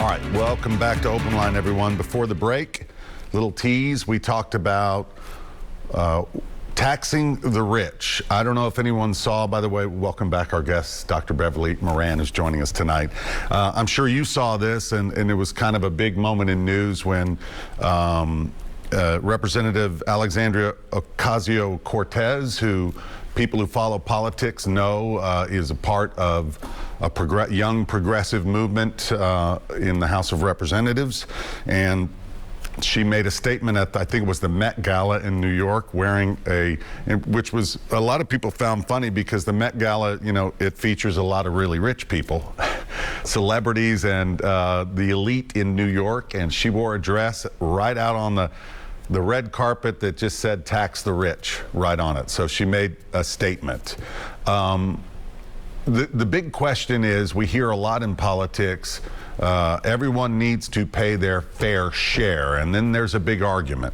All right, welcome back to OpenLine, everyone. Before the break, little tease, we talked about taxing the rich. I don't know if anyone saw, by the way, welcome back our guest, Dr. Beverly Moran is joining us tonight. I'm sure you saw this, and it was kind of a big moment in news when Representative Alexandria Ocasio-Cortez, who people who follow politics know is a part of a young progressive movement in the House of Representatives, and she made a statement at, I think it was the Met Gala in New York, wearing which was, a lot of people found funny because the Met Gala, you know, it features a lot of really rich people, celebrities and the elite in New York, and she wore a dress right out on the red carpet that just said tax the rich right on it. So she made a statement. The big question is, we hear a lot in politics, everyone needs to pay their fair share. And then there's a big argument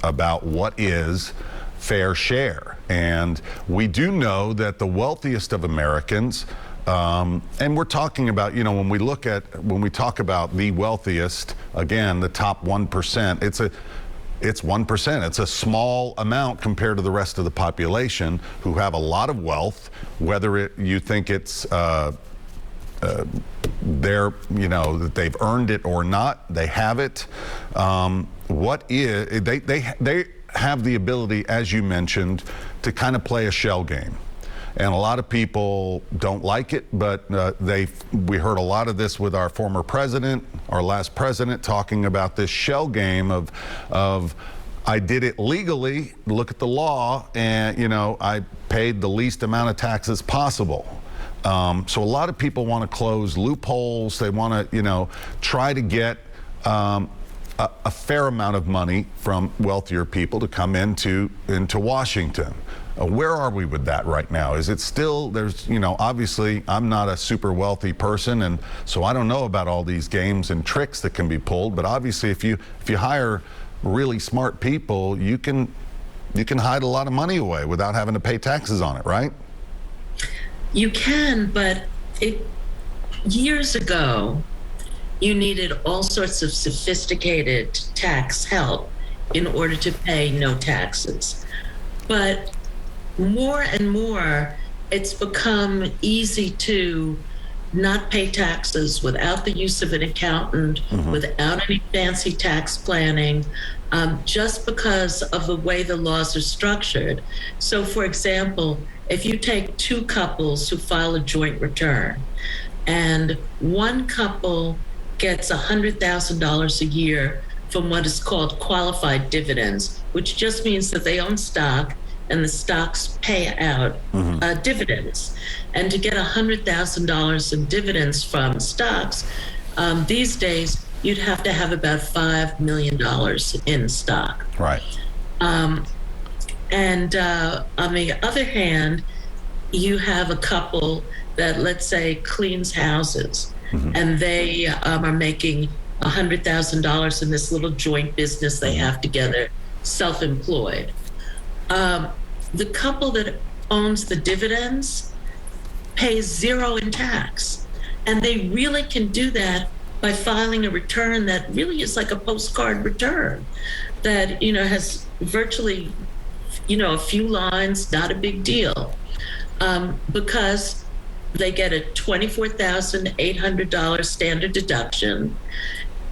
about what is fair share. And we do know that the wealthiest of Americans, and we're talking about, you know, when we talk about the wealthiest, again, the top 1%, it's 1%. It's a small amount compared to the rest of the population who have a lot of wealth, whether you think it's they're, you know, that they've earned it or not, they have it. They have the ability, as you mentioned, to kind of play a shell game. And a lot of people don't like it, but we heard a lot of this with our former president, our last president, talking about this shell game of I did it legally, look at the law, and, you know, I paid the least amount of taxes possible. So a lot of people want to close loopholes. They want to, you know, try to get a fair amount of money from wealthier people to come into Washington. Where are we with that right now? Is it still, you know, obviously I'm not a super wealthy person, and so I don't know about all these games and tricks that can be pulled, but obviously if you hire really smart people, you can hide a lot of money away without having to pay taxes on it, right? You can, but years ago, you needed all sorts of sophisticated tax help in order to pay no taxes. But more and more, it's become easy to not pay taxes without the use of an accountant, without any fancy tax planning, just because of the way the laws are structured. So, for example, if you take two couples who file a joint return, and one couple gets $100,000 a year from what is called qualified dividends, which just means that they own stock and the stocks pay out dividends. And to get $100,000 in dividends from stocks, these days, you'd have to have about $5 million in stock. Right. And on the other hand, you have a couple that, let's say, cleans houses, and they are making $100,000 in this little joint business they have together, self-employed. The couple that owns the dividends pays zero in tax. And they really can do that by filing a return that really is like a postcard return that, you know, has virtually, you know, a few lines, not a big deal, because they get a $24,800 standard deduction,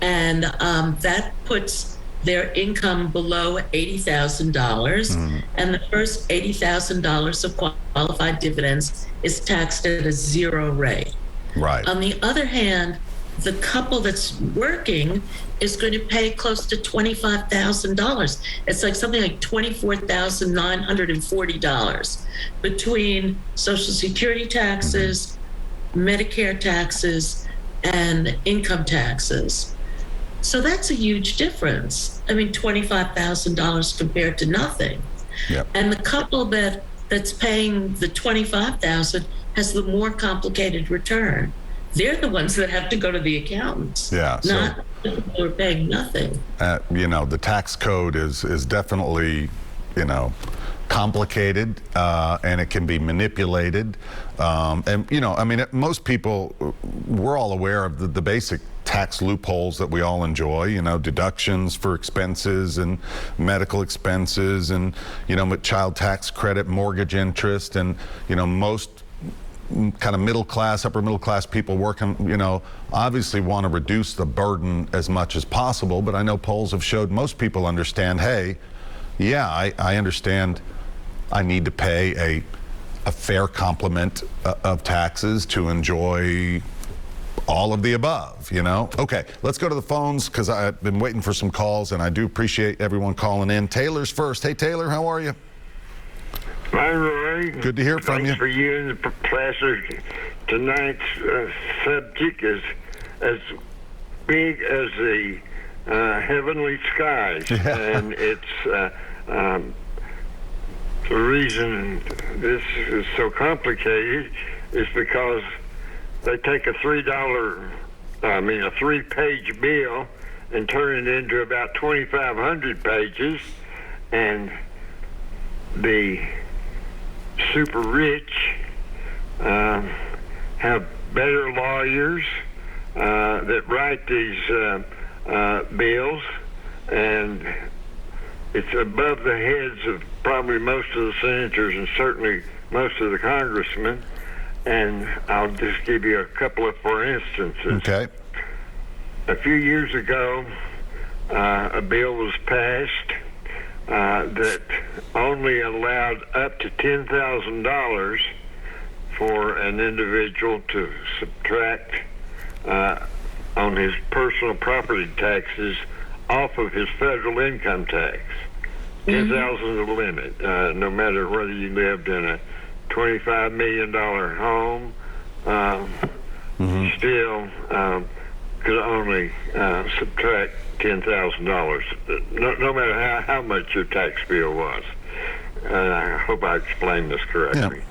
and that puts their income below $80,000, and the first $80,000 of qualified dividends is taxed at a zero rate. Right. On the other hand, the couple that's working is going to pay close to $25,000. It's like something like $24,940 between Social Security taxes, Medicare taxes, and income taxes. So that's a huge difference. I mean, $25,000 compared to nothing. Yep. And the couple that's paying the $25,000 has the more complicated return. They're the ones that have to go to the accountants. Yeah. Not people who are paying nothing. You know, the tax code is definitely, you know, complicated, and it can be manipulated. And, you know, I mean, most people, we're all aware of the basic tax loopholes that we all enjoy, you know, deductions for expenses and medical expenses and, you know, child tax credit, mortgage interest, and, you know, most kind of middle class, upper middle class people working, you know, obviously want to reduce the burden as much as possible. But I know polls have showed most people understand, hey, yeah, I understand I need to pay a fair complement of taxes to enjoy all of the above, you know? Okay, let's go to the phones because I've been waiting for some calls, and I do appreciate everyone calling in. Taylor's first. Hey, Taylor, how are you? Hi, Roy. Good to hear from you. Thanks for you and the professor. Tonight's subject is as big as the heavenly skies, and it's the reason this is so complicated is because they take a three-page bill and turn it into about 2,500 pages, and the super rich have better lawyers that write these bills, and it's above the heads of probably most of the senators and certainly most of the congressmen. And I'll just give you a couple of for instances. Okay. A few years ago, a bill was passed that only allowed up to $10,000 for an individual to subtract on his personal property taxes off of his federal income tax. 10,000 is the limit, no matter whether you lived in a $25 million home, still could only subtract $10,000, no matter how much your tax bill was. I hope I explained this correctly. Yeah.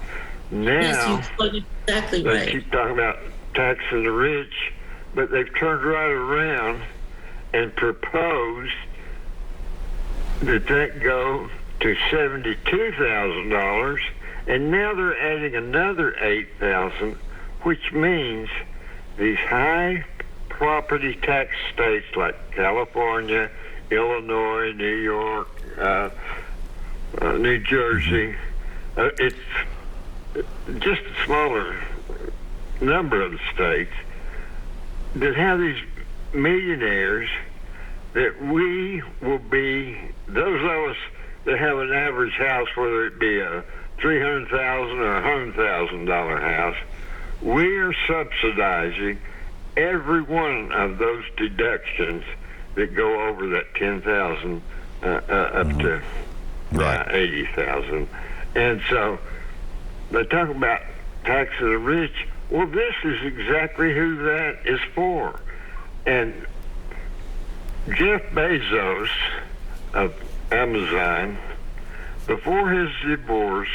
Now, Yes, you explained exactly they right. keep talking about taxing the rich, but they've turned right around and proposed that go to $72,000, and now they're adding another $8,000, which means these high property tax states like California, Illinois, New York, New Jersey, it's just a smaller number of the states that have these millionaires that we will be, those of us that have an average house, whether it be a $300,000 or $100,000 house, we are subsidizing every one of those deductions that go over that 10,000 up to Right. 80,000. And so they talk about taxing the rich. Well, this is exactly who that is for. And Jeff Bezos of Amazon, before his divorce,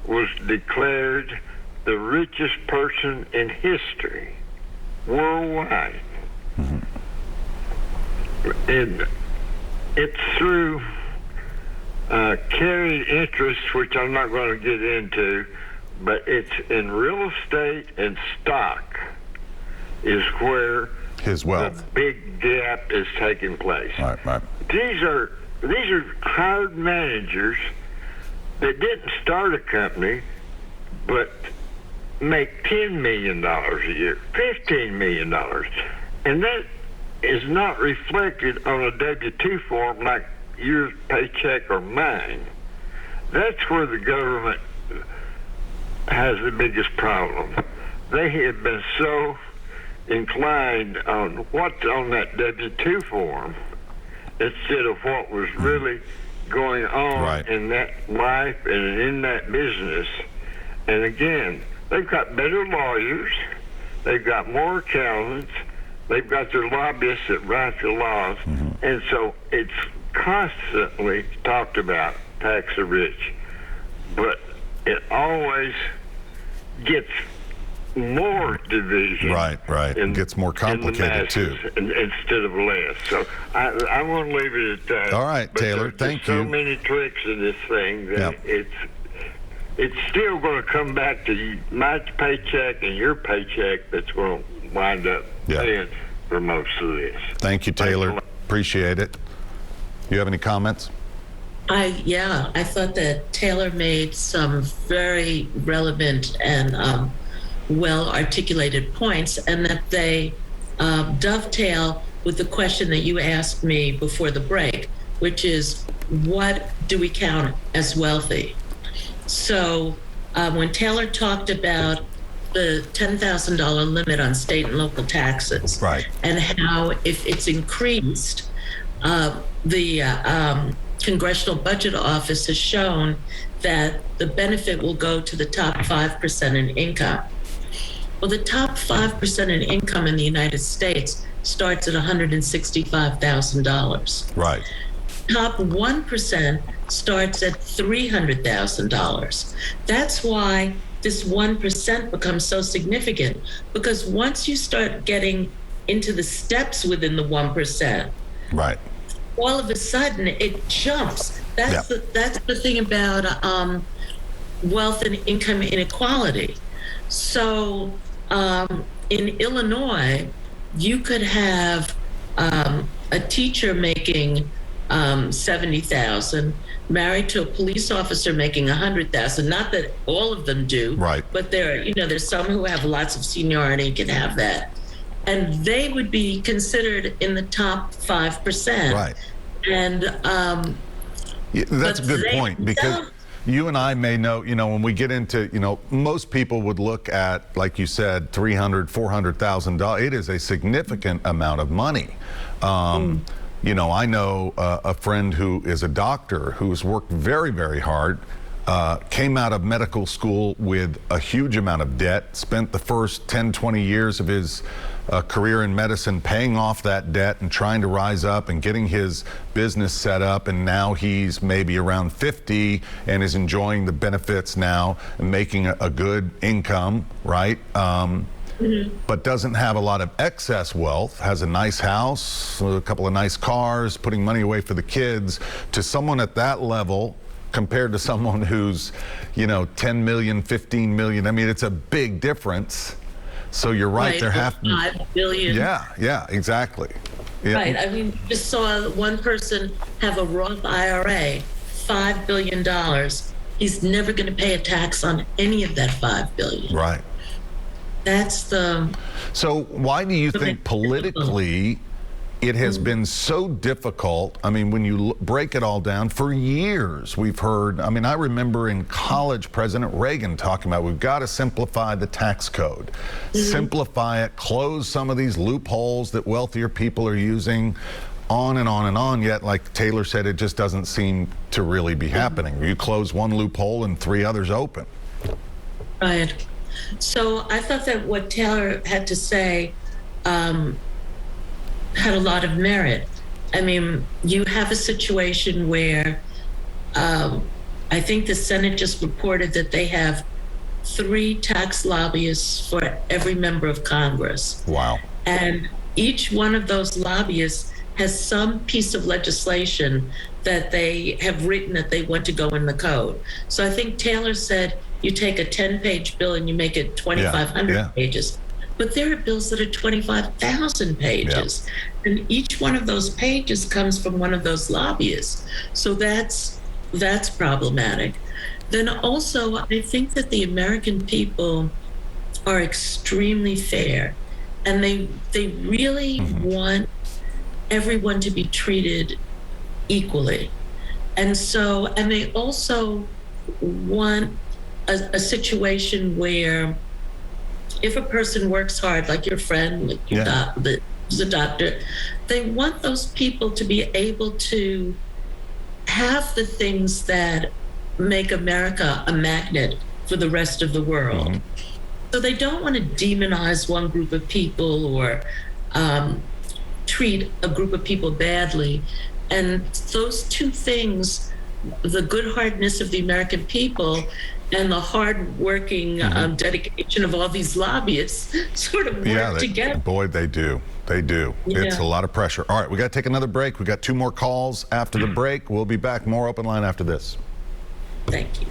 was declared the richest person in history worldwide. And it's through carried interest, which I'm not going to get into, but it's in real estate and stock is where His wealth. the big gap is taking place. Right. These are hired managers that didn't start a company, but make $10 million a year, $15 million. And that is not reflected on a W-2 form like your paycheck or mine. That's where the government has the biggest problem. They have been so inclined on what's on that W-2 form instead of what was really going on Right. in that life and in that business. And again, they've got better lawyers, they've got more accountants, they've got their lobbyists that write the laws, and so it's constantly talked about tax the rich, but it always gets more division. Right. It gets more complicated too. Instead of less. So I want to leave it at that. All right, But Taylor, there's thank so you. many tricks in this thing that it's still going to come back to my paycheck and your paycheck that's going to wind up Yeah. paying for most of this. Thank you, Taylor. Appreciate it. You have any comments? I thought that Taylor made some very relevant and well articulated points, and that they dovetail with the question that you asked me before the break, which is, what do we count as wealthy? So when Taylor talked about the $10,000 limit on state and local taxes, Right. and how if it's increased, the Congressional Budget Office has shown that the benefit will go to the top 5% in income. Well, the top 5% in income in the United States starts at $165,000. Right. Top 1% starts at $300,000. That's why this 1% becomes so significant, because once you start getting into the steps within the 1%, Right. all of a sudden it jumps. That's the thing about wealth and income inequality. So in Illinois, you could have a teacher making $70,000, married to a police officer making $100,000. Not that all of them do, Right. but there's some who have lots of seniority and can have that, and they would be considered in the top 5%. Right. And Yeah, that's a but good they point, because don't. you and I may know, when we get into, most people would look at, like you said, $300,000, $400,000. It is a significant amount of money. I know a friend who is a doctor who's worked very, very hard, came out of medical school with a huge amount of debt, spent the first 10, 20 years of his career in medicine paying off that debt and trying to rise up and getting his business set up, and now he's maybe around 50 and is enjoying the benefits now and making a good income, right? But doesn't have a lot of excess wealth, has a nice house, a couple of nice cars, putting money away for the kids. To someone at that level compared to someone who's 10 million, 15 million, I mean, it's a big difference. So you're right, there have to 5 billion. Yeah, exactly. Yeah. Right. I mean, just saw one person have a Roth IRA, $5 billion. He's never going to pay a tax on any of that $5 billion. Right. That's the. So why do you think politically it has been so difficult? I mean, when you break it all down, for years we've heard, I remember in college President Reagan talking about, we've got to simplify the tax code, simplify it, close some of these loopholes that wealthier people are using, on and on and on. Yet, like Taylor said, it just doesn't seem to really be happening. You close one loophole and 3 others open. Right. So I thought that what Taylor had to say had a lot of merit. I mean, you have a situation where I think the Senate just reported that they have 3 tax lobbyists for every member of Congress. Wow. And each one of those lobbyists has some piece of legislation that they have written that they want to go in the code. So I think Taylor said, you take a 10-page bill and you make it 2,500 pages. But there are bills that are 25,000 pages. And each one of those pages comes from one of those lobbyists. So that's problematic. Then also, I think that the American people are extremely fair. And they really want everyone to be treated equally. And they also want a situation where if a person works hard, like your friend, like your who's a doctor, they want those people to be able to have the things that make America a magnet for the rest of the world. So they don't want to demonize one group of people or treat a group of people badly. And those two things, the good heartedness of the American people and the hard-working dedication of all these lobbyists sort of work together. Boy, they do. They do. Yeah. It's a lot of pressure. All right, we got to take another break. We got 2 more calls after the break. We'll be back. More Open Line after this. Thank you.